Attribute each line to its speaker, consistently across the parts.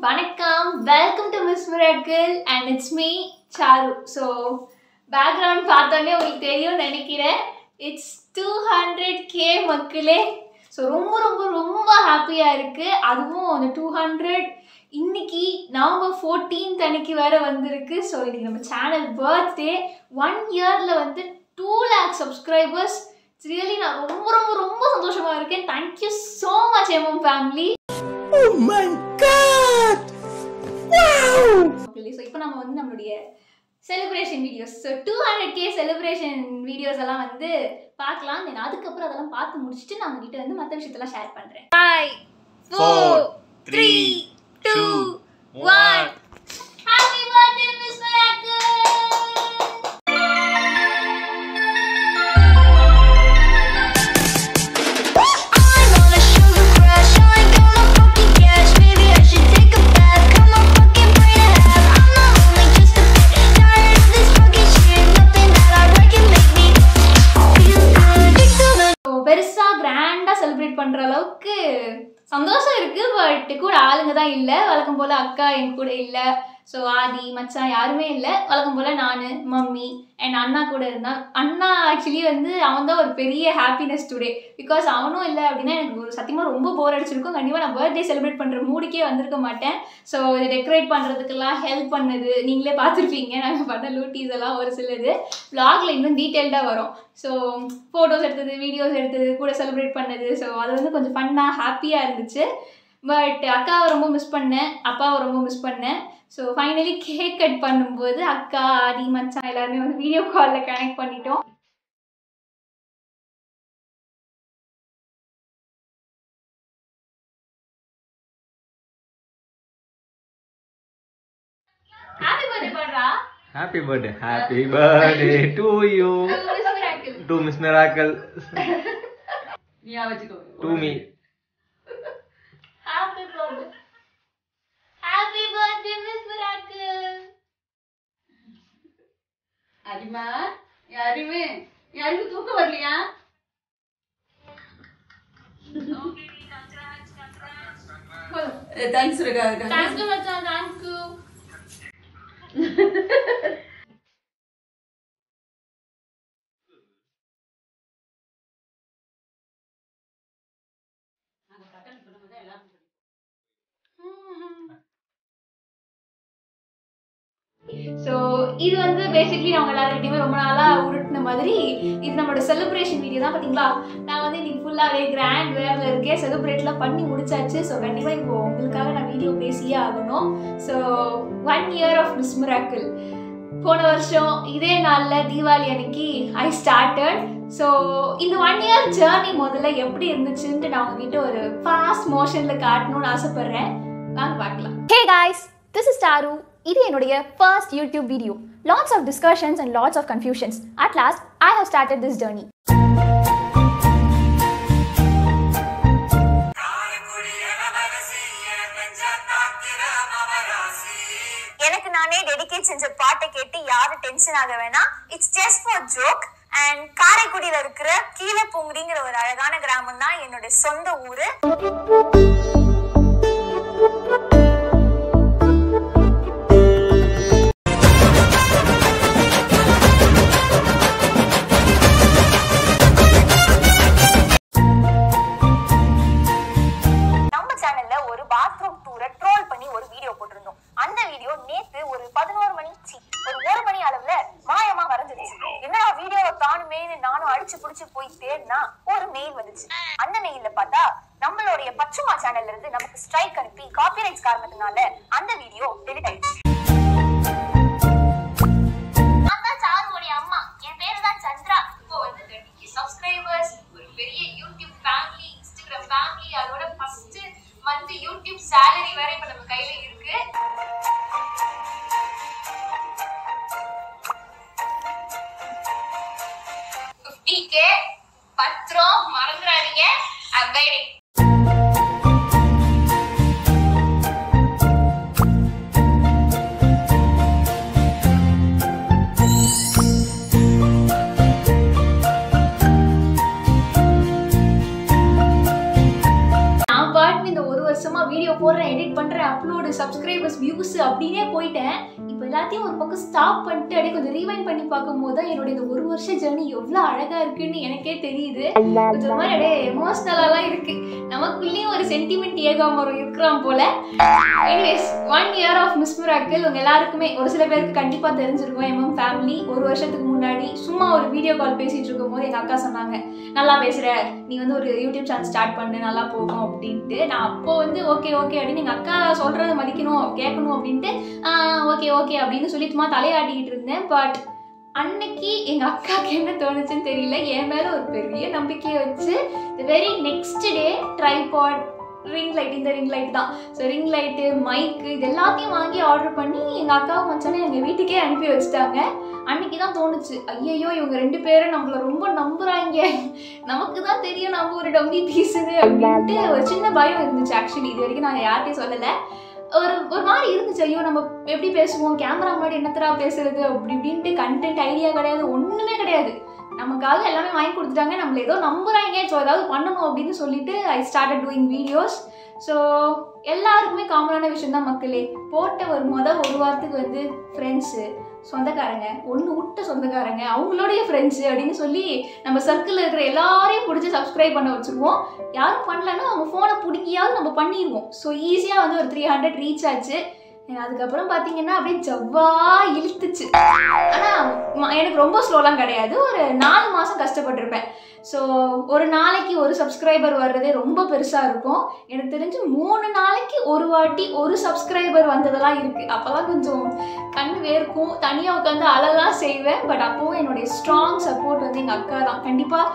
Speaker 1: வணக்கம், welcome to Miss Miracle and it's me Charu. So background பார்த்தோன்னே உங்களுக்கு தெரியும்னு நினைக்கிறேன். இட்ஸ் 200K மக்களே. ஸோ ரொம்ப ரொம்ப ரொம்ப ஹாப்பியாக இருக்குது. அதுவும் அந்த 200 இன்னைக்கு November 14th அன்னைக்கு வேறு வந்திருக்கு. ஸோ இன்னைக்கு நம்ம சேனல் பர்த்டே. 1 இயரில் வந்து 2 lakh சப்ஸ்கிரைபர்ஸ். ரியலி நான் ரொம்ப ரொம்ப ரொம்ப சந்தோஷமாக இருக்கேன். Thank you so much MM family.
Speaker 2: Oh my god! Wow!
Speaker 1: So இப்போ நம்ம வந்து நம்மளுடைய celebration videos, so 200K celebration videos எல்லாம் வந்து பார்க்கலாம். தென் அதுக்கப்புறம் அதெல்லாம் பார்த்து முடிச்சுட்டு நான் உங்ககிட்ட வந்து மற்ற விஷயத்தெல்லாம் ஷேர் பண்ணுறேன். 5 4 3 2 1 ஹாப்பி பர்த்டே மிஸ் மிராக்கிள். பெருசாக கிராண்டாக செலிப்ரேட் பண்ணுற அளவுக்கு சந்தோஷம் இருக்குது. பட் கூட ஆளுங்க தான் இல்லை. வழக்கம் போல் அக்கா என் கூட இல்லை. ஸோ ஆதி மச்சான் யாருமே இல்லை. வழக்கம் போல் நான், மம்மி அண்ட் அண்ணா கூட இருந்தான். அண்ணா ஆக்சுவலி வந்து அவன் தான் ஒரு பெரிய ஹாப்பினஸ் டுடே. பிகாஸ் அவனும் இல்லை அப்படின்னா எனக்கு ஒரு சத்தியமாக ரொம்ப போர் அடிச்சிருக்கும். கண்டிப்பாக நான் பர்த்டே செலிப்ரேட் பண்ணுற மூடிக்கே வந்திருக்க மாட்டேன். ஸோ இதை டெக்கரேட் பண்ணுறதுக்கெல்லாம் ஹெல்ப் பண்ணது நீங்களே பார்த்துருப்பீங்க. நாங்கள் பண்ண லூட்டீஸ் எல்லாம் ஒரு சிலது vlogல இன்னும் டீட்டெயில்டாக வரும். ஸோ ஃபோட்டோஸ் எடுத்தது, வீடியோஸ் எடுத்தது, கூட செலிப்ரேட் பண்ணது. ஸோ அது வந்து கொஞ்சம் ஃபன்னாக ஹாப்பியாக இருந்துச்சு. பட் அக்காவை ரொம்ப மிஸ் பண்ணேன், அப்பாவை ரொம்ப மிஸ் பண்ணேன். ஸோ ஃபைனலி கேக் கட் பண்ணும்போது அக்கா, ஆதி, மச்சான் எல்லாருமே வந்து வீடியோ காலில் கனெக்ட் பண்ணிட்டோம். ஹாப்பி பர்த்டே பண்றா.
Speaker 2: Happy birthday to you. To Miss Miracle.
Speaker 3: நீயா வச்சுக்கோ.
Speaker 2: To me.
Speaker 1: Happy birthday. Happy birthday miss miracle.
Speaker 3: Arima யாருமே யாருக்கு தூக்கம் வரலையா? தேங்க்ஸ் ரகா.
Speaker 1: தேங்க்யூ மச்சான், தேங்க்யூ. ஸோ இது வந்து பேசிக்லி அவங்க எல்லாருக்கிட்டையுமே ரொம்ப நாளாக உருட்டின மாதிரி இது நம்மளோட செலிப்ரேஷன் வீடியோ தான். பார்த்தீங்களா, நான் வந்து இன்னைக்கு ஃபுல்லாகவே கிராண்ட் வேரில் இருக்கேன். செலிப்ரேட்லாம் பண்ணி முடிச்சாச்சு. ஸோ கண்டிப்பாக இப்போ உங்களுக்காக நான் வீடியோ பேசியே ஆகணும். So 1 year of Miss Miracle. போன வருஷம் இதே நாளில் தீபாவளி அன்னைக்கு ஐ ஸ்டார்டட். ஸோ இந்த 1 year ஜேர்னி முதல்ல எப்படி இருந்துச்சுன்ட்டு நான் உங்ககிட்ட ஒரு ஃபாஸ்ட் மோஷனில் காட்டணும்னு ஆசைப்பட்றேன். வாங்க பார்க்கலாம்.
Speaker 4: Hey guys, this is Taru. இது என்னுடைய first YouTube video. Lots of discussions and lots of confusions. At last, I have started this journey.
Speaker 5: எனக்கு நானே டெடிகேட் செஞ்ச பாட்டை கேட்டு யாரும் டென்ஷன் ஆக வேணாம். It's just for joke. அண்ட் காரைக்குடியில இருக்கிற கீழப்பூங்குடிங்கிற ஒரு அழகான கிராமம் தான் என்னோட சொந்த ஊரு. நம்ம சேனல்ல ஒரு பாத்ரூம் டூரை ட்ரோல் பண்ணி ஒரு வீடியோ போட்டிருந்தோம். அந்த வீடியோ நேத்து ஒரு 11 மணி ஒரு 1 மணி அளவுல மாயமா மறைஞ்சிருச்சு. என்ன வீடியோவை காணுமேன்னு நானும் அடிச்சு புடிச்சு போய் தேடினா ஒரு மெயில் வந்துச்சு. அந்த மெயில்ல பார்த்தா நம்மளுடைய பச்சுமா சேனல்ல இருந்து நமக்கு ஸ்ட்ரைக் அனுப்பி காப்பிரைட்ஸ் காரணத்தினால அந்த வீடியோ டெலிட் ஆயிடுச்சு. சாருவோடைய அம்மா, என் பேரு தான் சந்திரா. இப்போ வந்து 30K சப்ஸ்கிரைபர்ஸ், ஒரு பெரிய யூடியூப் ஃபேமிலி, இன்ஸ்டாகிராம் ஃபேமிலி, அதோட ஃபர்ஸ்ட் மந்த் யூடியூப் சேலரி வேற இப்ப நம்ம கையில இருக்கு. பத்திரம் மறந்துடாதீங்க. I'm waiting.
Speaker 1: வீடியோ போடுறேன், எடிட் பண்றேன், அப்லோடு சப்ஸ்கிரைபர்ஸ் வியூஸ் அப்படின்னே போயிட்டேன். இப்போ எல்லாத்தையும் ஒரு பக்கம் ஸ்டாப் பண்ணிட்டு அப்படியே கொஞ்சம் ரீவைண்ட் பண்ணி பார்க்கும்போது தான் என்னோட இந்த 1 வருஷ ஜர்னி எவ்வளோ அழகாக இருக்குன்னு எனக்கே தெரியுது. கொஞ்சம் மாதிரி அப்படியே எமோஷ்னலாலாம் இருக்கு. நமக்குள்ளேயும் ஒரு சென்டிமெண்ட் ஏகாமரம் இருக்கிறான் போல. Anyways 1 year of Miss Miracle உங்க எல்லாருக்குமே ஒரு சில பேருக்கு கண்டிப்பாக தெரிஞ்சிருக்கும். MM ஃபேமிலி 1 வருஷத்துக்கு முன்னாடி சும்மா ஒரு வீடியோ கால் பேசிட்டு இருக்கும் போது எங்கள் அக்கா சொன்னாங்க, நல்லா பேசுகிற, நீ வந்து ஒரு யூடியூப் சேனல் ஸ்டார்ட் பண்ணு, நல்லா போகும் அப்படின்ட்டு. நான் அப்போ வந்து ஓகே அப்படின்னு எங்கள் அக்கா சொல்கிறத மதிக்கணும் கேட்கணும் அப்படின்ட்டு ஓகே அப்படின்னு சொல்லி சும்மா தலையாட்டிக்கிட்டு இருந்தேன். பட் அன்னைக்கு எங்கள் அக்காவுக்கு என்ன தோணுச்சுன்னு தெரியல, என் மேலே ஒரு பெரிய நம்பிக்கையை வச்சு the very next day tripod, ring light, இந்த ரிங் லைட் தான், ஸோ ரிங் லைட்டு, மைக்கு இது எல்லாத்தையும் வாங்கி ஆர்டர் பண்ணி எங்கள் அக்காவும் மச்சானே எங்கள் வீட்டுக்கே அனுப்பி வச்சுட்டாங்க. அன்னைக்கு தான் தோணுச்சு, ஐயையோ இவங்க 2 பேரும் நம்மளை ரொம்ப நம்புறாங்க, நமக்கு தான் தெரியும் நம்ம ஒரு டம்மி பீஸுன்னு அப்படின்ட்டு ஒரு சின்ன பயம் இருந்துச்சு. ஆக்சுவலி இது வரைக்கும் நான் யார்கிட்டையும் சொல்லலை. ஒரு மாதிரி இருந்துச்சு, ஐயோ நம்ம எப்படி பேசுவோம், கேமரா முன்னாடி என்னத்தரா பேசுறது அப்படி இப்படின்ட்டு. கண்டென்ட் ஐடியா கிடையாது, ஒன்றுமே கிடையாது. நமக்காக எல்லாமே வாங்கி கொடுத்துட்டாங்க, நம்மள ஏதோ நம்புறாங்க, ஸோ ஏதாவது பண்ணணும் அப்படின்னு சொல்லிட்டு I started doing videos. So எல்லாருக்குமே காமனான விஷயம் தான் மக்களே. போட்ட ஒரு வாரத்துக்கு வந்து ஃப்ரெண்ட்ஸு, சொந்தக்காரங்க, ஒன்று விட்ட சொந்தக்காரங்க, அவங்களோடைய ஃப்ரெண்ட்ஸு அப்படின்னு சொல்லி நம்ம சர்க்கிளில் இருக்கிற எல்லாரையும் பிடிச்சி சப்ஸ்கிரைப் பண்ண வச்சுருவோம். யாரும் பண்ணலன்னா அவங்க ஃபோனை பிடிக்கியாவது நம்ம பண்ணிடுவோம். ஸோ ஈஸியாக வந்து ஒரு 300 ரீச் ஆச்சு. அதுக்கப்புறம் பார்த்தீங்கன்னா அப்படியே ஜவ்வா இழுத்துச்சு. ஆனால் எனக்கு ரொம்ப ஸ்லோலாம் கிடையாது, ஒரு 4 மாதம் கஷ்டப்பட்டிருப்பேன். ஸோ ஒரு நாளைக்கு ஒரு சப்ஸ்கிரைபர் வர்றதே ரொம்ப பெருசாக இருக்கும். எனக்கு தெரிஞ்சு 3 நாளைக்கு ஒரு வாட்டி ஒரு சப்ஸ்கிரைபர் வந்ததெல்லாம் இருக்குது. அப்போல்லாம் கொஞ்சம் கண் வேர்க்கும், தனியாக உட்காந்து அழலாம் செய்வேன். பட் அப்போவும் என்னுடைய ஸ்ட்ராங் சப்போர்ட் வந்து எங்கள் அக்கா தான். கண்டிப்பாக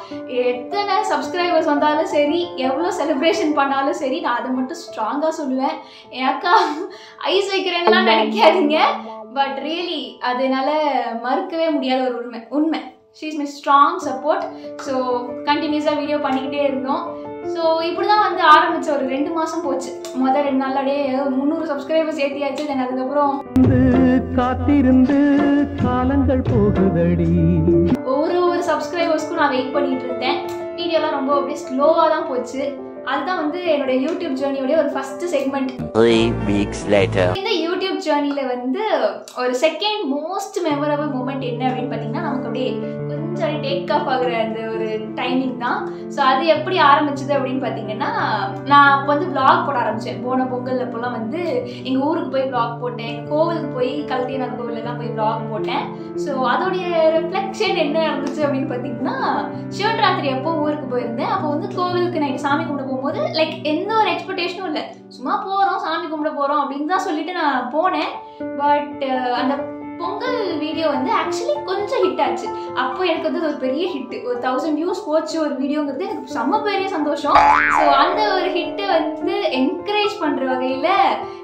Speaker 1: எத்தனை சப்ஸ்கிரைபர்ஸ் வந்தாலும் சரி, எவ்வளோ செலிப்ரேஷன் பண்ணாலும் சரி, நான் அதை மட்டும் ஸ்ட்ராங்காக சொல்லுவேன். என் அக்கா ஐஸ் வைக்கிறேன்லாம் நினைக்காதீங்க, பட் ரியலி அதனால மறுக்கவே முடியாத ஒரு உண்மை. She is my strong support. So கண்டினியூஸாக வீடியோ பண்ணிக்கிட்டே இருந்தோம். ஸோ இப்படி தான் வந்து ஆரம்பித்த ஒரு 2 மாதம் போச்சு. முதல் 2 நாளாலே 300 சப்ஸ்கிரைபர்ஸ் ஏற்றியாச்சு. தென் அதுக்கப்புறம்
Speaker 2: காத்திருந்து காலங்கள் போகுதடி.
Speaker 1: ஒரு சப்ஸ்கிரைபர்ஸ்க்கும் நான் வெயிட் பண்ணிட்டு இருந்தேன். வீடியோலாம் ரொம்ப அப்படியே ஸ்லோவாக தான் போச்சு. அதுதான் வந்து என்னோட யூடியூப் ஜேர்னியோட ஒரு ஃபர்ஸ்ட் செக்மெண்ட்.
Speaker 2: 3 weeks later
Speaker 1: இந்த யூடியூப் ஜேர்னியில் வந்து ஒரு செகண்ட் மோஸ்ட் மெமரபிள் மூமெண்ட் என்ன அப்படின்னு பார்த்தீங்கன்னா, நமக்கு அப்படியே கொஞ்சம் டேக் ஆஃப் ஆகுற அந்த ஒரு டைமிங் தான். ஸோ அது எப்படி ஆரம்பிச்சது அப்படின்னு பார்த்தீங்கன்னா, நான் அப்போ வந்து விளாக் போட ஆரம்பித்தேன். போன பொங்கல் அப்போல்லாம் வந்து எங்கள் ஊருக்கு போய் விளாக் போட்டேன், எங்கள் கோவிலுக்கு போய் கல்தியனார் கோவிலெல்லாம் போய் விளாக் போட்டேன். ஸோ அதோடைய ரிஃப்ளெக்ஷன் என்ன நடந்துச்சு அப்படின்னு பார்த்தீங்கன்னா, சிவராத்திரி அப்போ ஊருக்கு போயிருந்தேன். அப்போ வந்து கோவிலுக்கு நைட்டு சாமி கும்பிட போகும்போது லைக் எந்த ஒரு எக்ஸ்பெக்டேஷனும் இல்லை, சும்மா போகிறோம் சாமி கும்பிட போகிறோம் அப்படின்னு தான் சொல்லிட்டு நான் போனேன். பட் அந்த பொங்கல் வீடியோ வந்து ஆக்சுவலி கொஞ்சம் ஹிட் ஆச்சு. அப்போ எனக்கு வந்து ஒரு பெரிய ஹிட்டு, ஒரு 1000 வியூஸ் போச்சு ஒரு வீடியோங்கிறது எனக்கு செம்ம பெரிய சந்தோஷம். ஸோ அந்த ஒரு ஹிட்டு வந்து என்கரேஜ் பண்ணுற வகையில்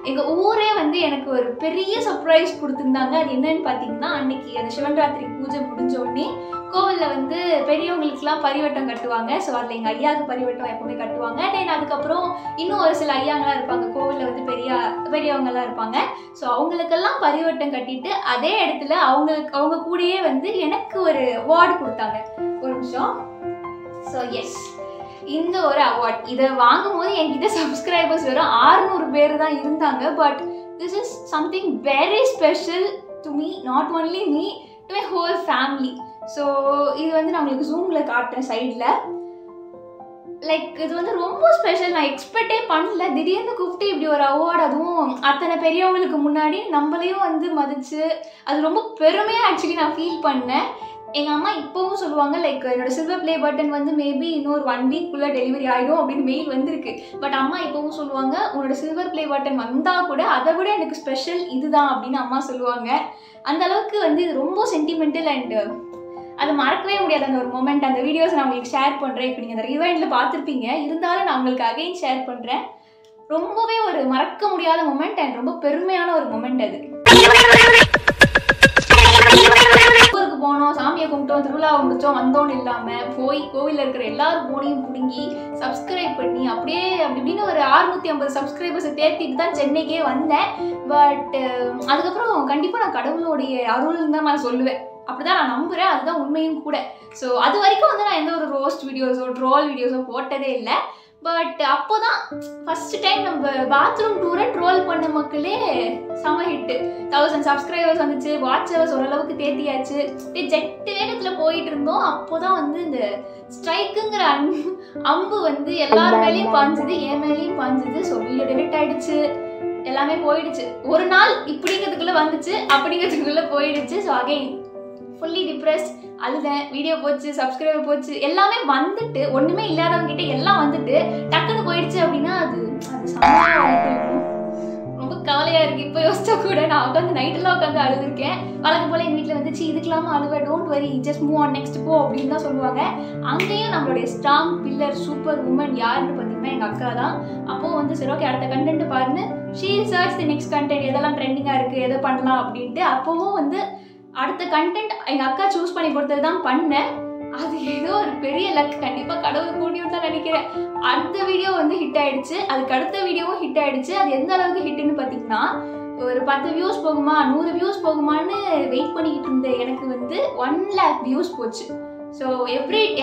Speaker 1: எங்கள் ஊரே வந்து எனக்கு ஒரு பெரிய சர்ப்ரைஸ் கொடுத்துருந்தாங்க. அது என்னன்னு பார்த்தீங்கன்னா, அன்னைக்கு அந்த சிவராத்திரி பூஜை முடிஞ்ச உடனே கோவிலில் வந்து பெரியவங்களுக்குலாம் பரிவட்டம் கட்டுவாங்க. ஸோ அதில் எங்கள் ஐயாவுக்கு பரிவட்டம் எப்பவுமே கட்டுவாங்க. தென் அதுக்கப்புறம் இன்னும் ஒரு சில ஐயாங்களாம் இருப்பாங்க, கோவிலில் வந்து பெரியவங்களாம் இருப்பாங்க. ஸோ அவங்களுக்கெல்லாம் பரிவட்டம் கட்டிட்டு அதே இடத்துல அவங்க கூடயே வந்து எனக்கு ஒரு அவார்டு கொடுத்தாங்க. ஒரு நிமிஷம். ஸோ எஸ், இந்த ஒரு அவார்ட் இதை வாங்கும்போது என்கிட்ட சப்ஸ்கிரைபர்ஸ் வெறும் 600 பேர் தான் இருந்தாங்க. But this is something very special to me, not only me, to my whole family. So இது வந்து நான் உங்களுக்கு ஜூமில் காட்டுறேன் சைடில். லைக் இது வந்து ரொம்ப ஸ்பெஷல், நான் எக்ஸ்பெக்டே பண்ணல. திடீர்னு கூப்பிட்டு இப்படி ஒரு அவார்டு, அதுவும் அத்தனை பெரியவங்களுக்கு முன்னாடி நம்மளையும் வந்து மதிச்சு, அது ரொம்ப பெருமையாக ஆக்சுவலி நான் ஃபீல் பண்ணேன். எங்கள் அம்மா இப்போவும் சொல்லுவாங்க, லைக் என்னோட சில்வர் ப்ளே பட்டன் வந்து மேபி இன்னொரு 1 வீக்குள்ளே டெலிவரி ஆகிடும் அப்படின்னு மெயில் வந்திருக்கு. பட் அம்மா இப்போவும் சொல்லுவாங்க, உன்னோட சில்வர் ப்ளே பட்டன் வந்தால் கூட அதை விட எனக்கு ஸ்பெஷல் இதுதான் அப்படின்னு அம்மா சொல்லுவாங்க. அந்த அளவுக்கு வந்து இது ரொம்ப சென்டிமெண்டல் அண்ட் அது மறக்கவே முடியாது அந்த ஒரு மொமெண்ட். அந்த வீடியோஸ் நான் உங்களுக்கு ஷேர் பண்ணுறேன். இப்போ நீங்கள் அந்த ரிவைண்டில் பார்த்துருப்பீங்க, இருந்தாலும் நான் உங்களுக்கு அகைன் ஷேர் பண்ணுறேன். ரொம்பவே ஒரு மறக்க முடியாத மொமெண்ட் அண்ட் ரொம்ப பெருமையான ஒரு மொமெண்ட் அது. ஊருக்கு போனோம், சாமியை கும்பிட்டோம், திருவிழாவை முடிச்சோம், வந்தோன்னு இல்லாமல் போய் கோவிலில் இருக்கிற எல்லாரும் போனையும் பிடுங்கி சப்ஸ்கிரைப் பண்ணி அப்படியே அப்படி இப்படின்னு ஒரு 650 சப்ஸ்கிரைபர்ஸை தேர்த்திட்டு தான் சென்னைக்கே வந்தேன். பட் அதுக்கப்புறம் கண்டிப்பாக நான் கடவுளுடைய அருள்னு தான் நான் சொல்லுவேன். அப்படிதான் நான் நம்புகிறேன், அதுதான் உண்மையும் கூட. ஸோ அது வரைக்கும் வந்து நான் எந்த ஒரு ரோஸ்ட் வீடியோஸோ ட்ரோல் வீடியோஸோ போட்டதே இல்லை. பட் அப்போ தான் ஃபர்ஸ்ட் டைம் நம்ம பாத்ரூம் டூரை ட்ரோல் பண்ண மக்களே செம ஹிட்டு. 1000 சப்ஸ்கிரைபர்ஸ் வந்துச்சு, வாட்ச் ஹவர்ஸ் ஓரளவுக்கு தேத்தியாச்சு. ஜெட்டு வேகத்தில் போயிட்டு இருந்தோம். அப்போ தான் வந்து இந்த ஸ்ட்ரைக்குங்கிற அம்பு வந்து எல்லார் மேலேயும் பாஞ்சுது, என் மேலேயும் பாஞ்சுது. ஸோ வீடியோ டெலிட் ஆயிடுச்சு, எல்லாமே போயிடுச்சு. ஒரு நாள் இப்படிங்கிறதுக்குள்ளே வந்துச்சு, அப்படிங்கிறதுக்குள்ளே போயிடுச்சு. ஸோ அகைன் ஃபுல்லி டிப்ரெஸ்ட், அழுதேன், வீடியோ போச்சு, சப்ஸ்கிரைபர் போச்சு, எல்லாமே வந்துட்டு ஒன்றுமே இல்லாதவங்க கிட்ட எல்லாம் வந்துட்டு டக்குன்னு போயிடுச்சு அப்படின்னா அது ரொம்ப கவலையாக இருக்குது. இப்போ யோசிச்சா கூட நான் உட்காந்து நைட்டெல்லாம் உட்காந்து அழுதுருக்கேன். வழக்கம் போல் எங்கள் வீட்டில் வந்துச்சு இதுக்கெல்லாமா அழுவேன், don't worry, just move on, next போ அப்படின்னு தான் சொல்லுவாங்க. அங்கேயும் நம்மளுடைய ஸ்ட்ராங் பில்லர் சூப்பர் உமன் யாருன்னு பார்த்தீங்கன்னா எங்கள் அக்கா தான். அப்போது வந்து சரி ஓகே அடுத்த கண்டென்ட் பாருன்னு she search the next content, எதெல்லாம் ட்ரெண்டிங்காக இருக்குது, எதை பண்ணலாம் அப்படின்ட்டு. அப்போவும் வந்து அடுத்த கண்டென்ட் எங்கள் அக்கா சூஸ் பண்ணி கொடுத்தது தான் பண்ணேன். அது ஏதோ ஒரு பெரிய லக், கண்டிப்பாக கடவுள் கூட்டியும் தான் நினைக்கிறேன். அந்த வீடியோ வந்து ஹிட் ஆயிடுச்சு, அதுக்கு அடுத்த வீடியோவும் ஹிட் ஆயிடுச்சு. அது எந்த அளவுக்கு ஹிட்னு பார்த்தீங்கன்னா ஒரு 10 வியூஸ் போகுமா 100 வியூஸ் போகுமான்னு வெயிட் பண்ணிக்கிட்டு இருந்தேன். எனக்கு வந்து 1 lakh வியூஸ் போச்சு. ஸோ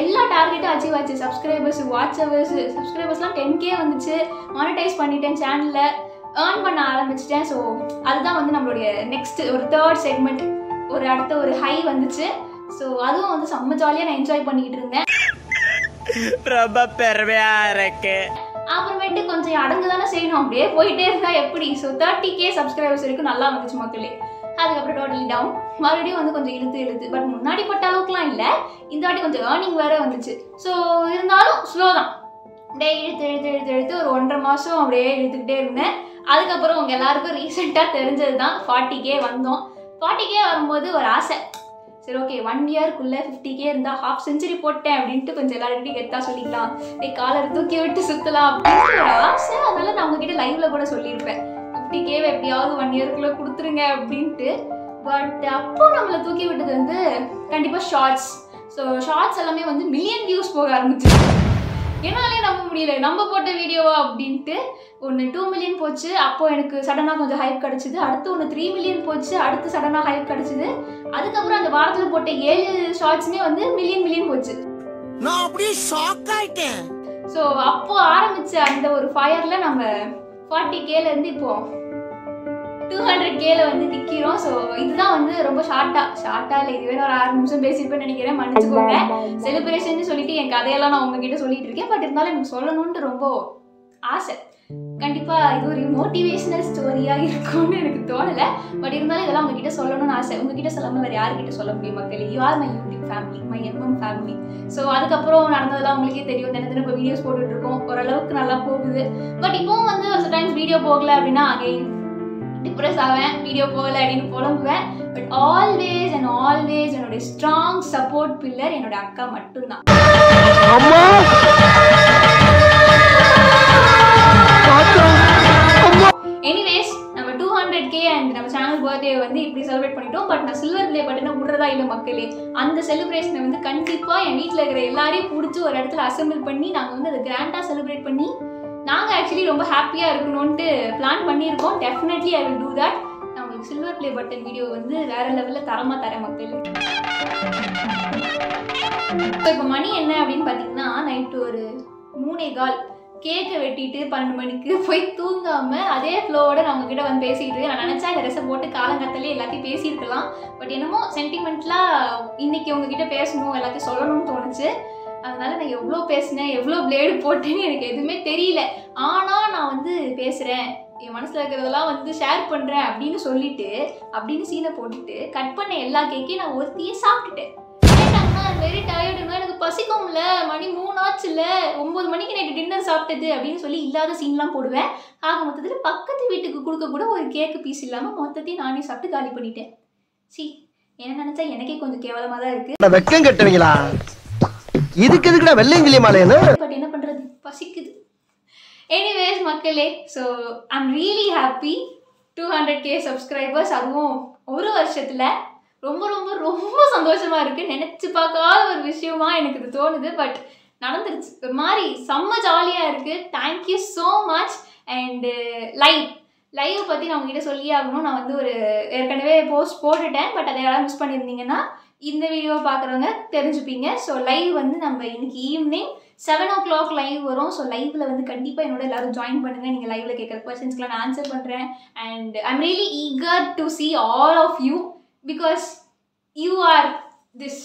Speaker 1: எல்லா டார்கெட்டும் அச்சீவ் ஆச்சு. சப்ஸ்கிரைபர்ஸ், வாட்ச் ஹவர்ஸ், சப்ஸ்கிரைபர்ஸ்லாம் 10K வந்துச்சு. மானிட்டைஸ் பண்ணிட்டேன், சேனலில் ஏர்ன் பண்ண ஆரம்பிச்சிட்டேன். ஸோ அதுதான் வந்து நம்மளுடைய நெக்ஸ்ட் ஒரு 3rd செக்மெண்ட், அடுத்த ஒரு ஹை வந்துச்சு. ஸோ அதுவும் வந்து செம்ம ஜாலியாக நான் என்ஜாய் பண்ணிக்கிட்டு இருந்தேன்.
Speaker 2: ரொம்ப பெருமையா இருக்கு.
Speaker 1: அப்புறமேட்டு கொஞ்சம் அடங்கு தானே செய்யணும், அப்படியே போயிட்டே இருந்தா எப்படி. ஸோ 30K சப்ஸ்கிரைபர்ஸ் வரைக்கும் நல்லா வந்துச்சு மக்களே. அதுக்கப்புறம் டோட்டலி டவுன், மறுபடியும் வந்து கொஞ்சம் இழுத்து பட் முன்னாடி பட்ட அளவுக்குலாம் இல்லை. இந்த வாட்டி கொஞ்சம் ஏர்னிங் வேற வந்துச்சு. ஸோ இருந்தாலும் ஸ்லோ தான், அப்படியே இழுத்து ஒரு 1.5 மாதம் அப்படியே இழுத்துக்கிட்டே இருந்தேன். அதுக்கப்புறம் உங்கள் எல்லாருக்கும் ரீசெண்டாக தெரிஞ்சது தான் 40K வந்தோம். 40K வரும்போது ஒரு ஆசை, சரி ஓகே 1 இயர்க்குள்ளே 50K இருந்தால் ½ செஞ்சுரி போட்டேன் அப்படின்ட்டு கொஞ்சம் எல்லாருக்கிட்டையும் கெத்தா சொல்லிக்கலாம், காலரை தூக்கி விட்டு சுற்றலாம் அப்படின்னு ஒரு ஆசை. அதனால நான் உங்ககிட்ட லைவ்ல கூட சொல்லியிருப்பேன் 50K எப்படியாவது 1 இயர்க்குள்ளே கொடுத்துருங்க அப்படின்ட்டு. பட் அப்போ நம்மளை தூக்கி விட்டது வந்து கண்டிப்பாக ஷார்ட்ஸ். ஸோ ஷார்ட்ஸ் எல்லாமே வந்து மில்லியன் வியூஸ் போக ஆரம்பிச்சிருக்கு. என்னாலே நம்ப முடியல, நம்ம போட்ட வீடியோவா அப்படின்ட்டு. ஒன்று 2 மில்லியன் போச்சு, அப்போது எனக்கு சடனாக கொஞ்சம் ஹைப் கிடச்சிது. அடுத்து ஒன்று 3 மில்லியன் போச்சு, அடுத்து சடனாக ஹைப் கிடச்சிது. அதுக்கப்புறம் அந்த வாரத்தில் போட்ட 7 ஷார்ட்ஸுமே வந்து மில்லியன் போச்சு.
Speaker 6: நான் அப்படியே ஷாக் ஆயிட்டேன்.
Speaker 1: ஸோ அப்போ ஆரம்பிச்ச அந்த ஒரு ஃபயரில் நம்ம 40Kலேருந்து இப்போ 200Kல வந்து நிற்கிறோம். ஸோ இதுதான் வந்து ரொம்ப ஷார்ட்டாக இல்லை, இதுவே ஒரு 6 நிமிஷம் பேசியிருப்பேன்னு நினைக்கிறேன், மன்னிச்சுக்கோங்க. செலிப்ரேஷன் சொல்லிட்டு என் கதையெல்லாம் நான் உங்ககிட்ட சொல்லிட்டு இருக்கேன். பட் இருந்தாலும் எனக்கு சொல்லணுன்ட்டு ரொம்ப ஆசை. கண்டிப்பாக இது ஒரு மோட்டிவேஷனல் ஸ்டோரியாக இருக்கும்னு எனக்கு தோணலை. பட் இருந்தாலும் இதெல்லாம் உங்ககிட்ட சொல்லணும்னு ஆசை. உங்ககிட்ட சொல்லாமல் வேறு யார்கிட்ட சொல்ல முடியும் மக்களே. You are my YouTube family, my MM family. So அதுக்கப்புறம் நடந்ததெல்லாம் உங்களுக்கே தெரியும். தினம் இப்போ வீடியோஸ் போட்டுட்ருக்கோம், ஓரளவுக்கு நல்லா போகுது. பட் இப்போவும் வந்து ஒரு டைம்ஸ் வீடியோ போகலை அப்படின்னா அகைன் டிப்ரெஸ் ஆவேன், வீடியோ போகலை அப்படின்னு புலம்புவேன். பட் ஆல்வேஸ் என்னுடைய ஸ்ட்ராங் சப்போர்ட் பில்லர் என்னோட அக்கா மட்டும்தான். எனிவேஸ் நம்ம 200K அண்ட் நம்ம சேனல் பர்த்டே வந்து இப்படி செலிப்ரேட் பண்ணிட்டோம். பட் நான் சில்வர் பிளே பட்டனை விடுறதா இல்லை மக்களே. அந்த செலிப்ரேஷனை வந்து கண்டிப்பாக என் வீட்டில் இருக்கிற எல்லாரையும் பிடிச்சி ஒரு இடத்துல அசம்பிள் பண்ணி நாங்கள் வந்து அதை கிராண்டாக செலிப்ரேட் பண்ணி நாங்கள் ஆக்சுவலி ரொம்ப ஹாப்பியாக இருக்கணும்ன்ட்டு பிளான் பண்ணியிருக்கோம். Definitely I will do that. நான் உங்களுக்கு சில்வர் பிளே பட்டன் வீடியோ வந்து வேறு லெவலில் தரமாக தரேன் மக்களுக்கு. இப்போ மணி என்ன அப்படின்னு பார்த்தீங்கன்னா நைட்டு ஒரு 3:15. கேக்கை வெட்டிட்டு 12 மணிக்கு போய் தூங்காமல் அதே ஃப்ளோவோட நான் உங்ககிட்ட வந்து பேசிகிட்டு இருக்கேன். நான் நினச்சா இந்த ட்ரெஸ்ஸை போட்டு காலங்கத்திலே எல்லாத்தையும் பேசியிருக்கலாம். பட் என்னமோ சென்டிமெண்ட்லாம் இன்றைக்கி உங்ககிட்ட பேசணும், எல்லாத்தையும் சொல்லணும்னு தோணுச்சு. அதனால நான் எவ்வளோ பேசினேன், எவ்வளோ பிளேடு போட்டேன்னு எனக்கு எதுவுமே தெரியல. ஆனால் நான் வந்து பேசுகிறேன், என் மனசில் இருக்கிறதெல்லாம் வந்து ஷேர் பண்ணுறேன் அப்படின்னு சொல்லிட்டு அப்படின்னு சீனை போட்டுட்டு கட் பண்ண எல்லா கேக்கையும் நான் ஒருத்தியே சாப்பிட்டுட்டேன். வெரி டயர்டுங்க, எனக்கு பசிக்கும்ல, மணி 3 ஆச்சுல்ல, 9 மணிக்கு நைட்டு டின்னர் சாப்பிட்டது அப்படின்னு சொல்லி இல்லாத சீன்லாம் போடுவேன். ஆக மொத்தத்தில் பக்கத்து வீட்டுக்கு கொடுக்க கூட ஒரு கேக்கு பீஸ் இல்லாமல் மொத்தத்தையும் நானே சாப்பிட்டு காலி பண்ணிட்டேன். என்ன நினச்சா எனக்கே கொஞ்சம் கேவலமாக தான் இருக்குது.
Speaker 6: வெக்கம் கட்டுவீங்களா? இதுக்கு எதுக்குடா வெள்ளையங்கிலி மாலைன்னு?
Speaker 1: பட் என்ன பண்ணுறது, பசிக்குது. எனிவேஸ் மக்களே, so I'm really happy. 200K subscribers, அதுவும் ஒரு வருஷத்தில் ரொம்ப ரொம்ப ரொம்ப சந்தோஷமாக இருக்குது. நினச்சி பார்க்காத ஒரு விஷயமா எனக்கு இது தோணுது. பட் நடந்துருச்சு, ஒரு மாதிரி செம்ம ஜாலியாக இருக்குது. Thank you so much. And live பற்றி நான் உங்ககிட்ட சொல்லியே ஆகணும். நான் வந்து ஒரு ஏற்கனவே போஸ்ட் போட்டுட்டேன். பட் அதை யாராவது மிஸ் பண்ணியிருந்தீங்கன்னா இந்த வீடியோவை பார்க்குறவங்க தெரிஞ்சுப்பீங்க. ஸோ லைவ் வந்து நம்ம இன்னைக்கு ஈவினிங் 7 o'clock லைவ் வரும். ஸோ லைவில் வந்து கண்டிப்பாக என்னோட எல்லாரும் ஜாயின் பண்ணுங்கள். நீங்கள் லைவில் கேட்குற கொஸ்டின்ஸ்க்குலாம் நான் ஆன்சர் பண்ணுறேன். And I'm really eager to see all of you because you are this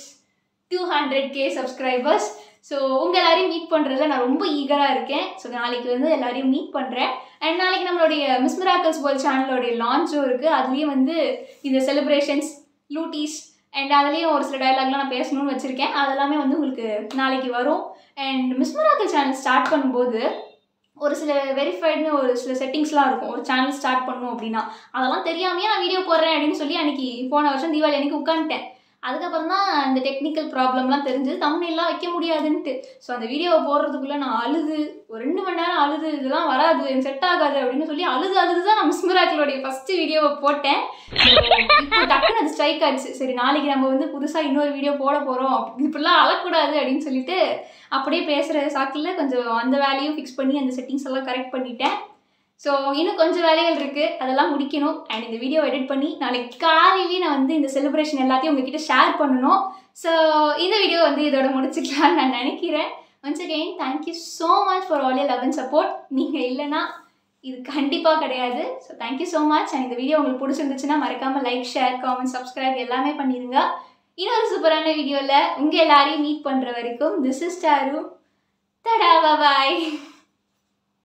Speaker 1: 200k subscribers. So உங்கள் எல்லாரையும் மீட் பண்ணுறதுல நான் ரொம்ப ஈகராக இருக்கேன். ஸோ நாளைக்கு வந்து எல்லாரையும் மீட் பண்ணுறேன். அண்ட் நாளைக்கு நம்மளுடைய மிஸ் மிராக்கிள்ஸ் வேர்ல்ட் சேனலோடைய லான்ச்சும் இருக்குது. அதுலேயும் வந்து இந்த செலிப்ரேஷன்ஸ் லூட்டீஸ் அண்ட் அதுலேயும் ஒரு சில டைலாக்லாம் நான் பேசணும்னு வச்சுருக்கேன். அதெல்லாமே வந்து உங்களுக்கு நாளைக்கு வரும். And miss miracle channel start பண்ணும்போது ஒரு சில வெரிஃபைடுன்னு ஒரு சில செட்டிங்ஸ்லாம் இருக்கும். ஒரு சேனல் ஸ்டார்ட் பண்ணணும் அப்படின்னா அதெல்லாம் தெரியாமையே நான் வீடியோ போடுறேன் அப்படின்னு சொல்லி அன்றைக்கி போன வருஷம் தீபாவளி அன்றைக்கி உட்காந்துட்டேன். அதுக்கப்புறம் தான் அந்த டெக்னிக்கல் ப்ராப்ளம்லாம் தெரிஞ்சு தம்ப்நெயில்லாம் வைக்க முடியாதுன்ட்டு. ஸோ அந்த வீடியோவை போடுறதுக்குள்ளே நான் அழுது ஒரு 2 மணி நேரம் அழுது இதெல்லாம் வராது எனக்கு செட் ஆகாது அப்படின்னு சொல்லி அழுது தான் நான் மிஸ் மிராக்கிளோடைய ஃபஸ்ட்டு வீடியோவை போட்டேன். இப்போ டக்குன்னு அது ஸ்ட்ரைக் ஆச்சு. சரி நாளைக்கு நம்ம வந்து புதுசாக இன்னொரு வீடியோ போட போகிறோம், இப்படிலாம் அழக்கூடாது அப்படின்னு சொல்லிட்டு அப்படியே பேசுகிற சாக்கில் கொஞ்சம் அந்த வேலையும் ஃபிக்ஸ் பண்ணி அந்த செட்டிங்ஸ் எல்லாம் கரெக்ட் பண்ணிட்டேன். ஸோ இன்னும் கொஞ்சம் வேலைகள் இருக்குது, அதெல்லாம் முடிக்கணும். அண்ட் இந்த வீடியோ எடிட் பண்ணி நாளைக்கு காலையிலேயே நான் வந்து இந்த செலிப்ரேஷன் எல்லாத்தையும் உங்ககிட்ட ஷேர் பண்ணணும். ஸோ இந்த வீடியோ வந்து இதோட முடிச்சுக்கலான்னு நான் நினைக்கிறேன். Once again thank you so much for all your love and support. நீங்கள் இல்லைன்னா இது கண்டிப்பாக கிடையாது. So thank you so much. And இந்த வீடியோ உங்களுக்கு பிடிச்சிருந்துச்சுன்னா மறக்காமல் லைக், ஷேர், காமெண்ட், சப்ஸ்கிரைப் எல்லாமே பண்ணிடுங்க. இன்னொரு சூப்பரான வீடியோவில் உங்கள் எல்லாரையும் மீட் பண்ணுற வரைக்கும் this is Charu. Tada bye.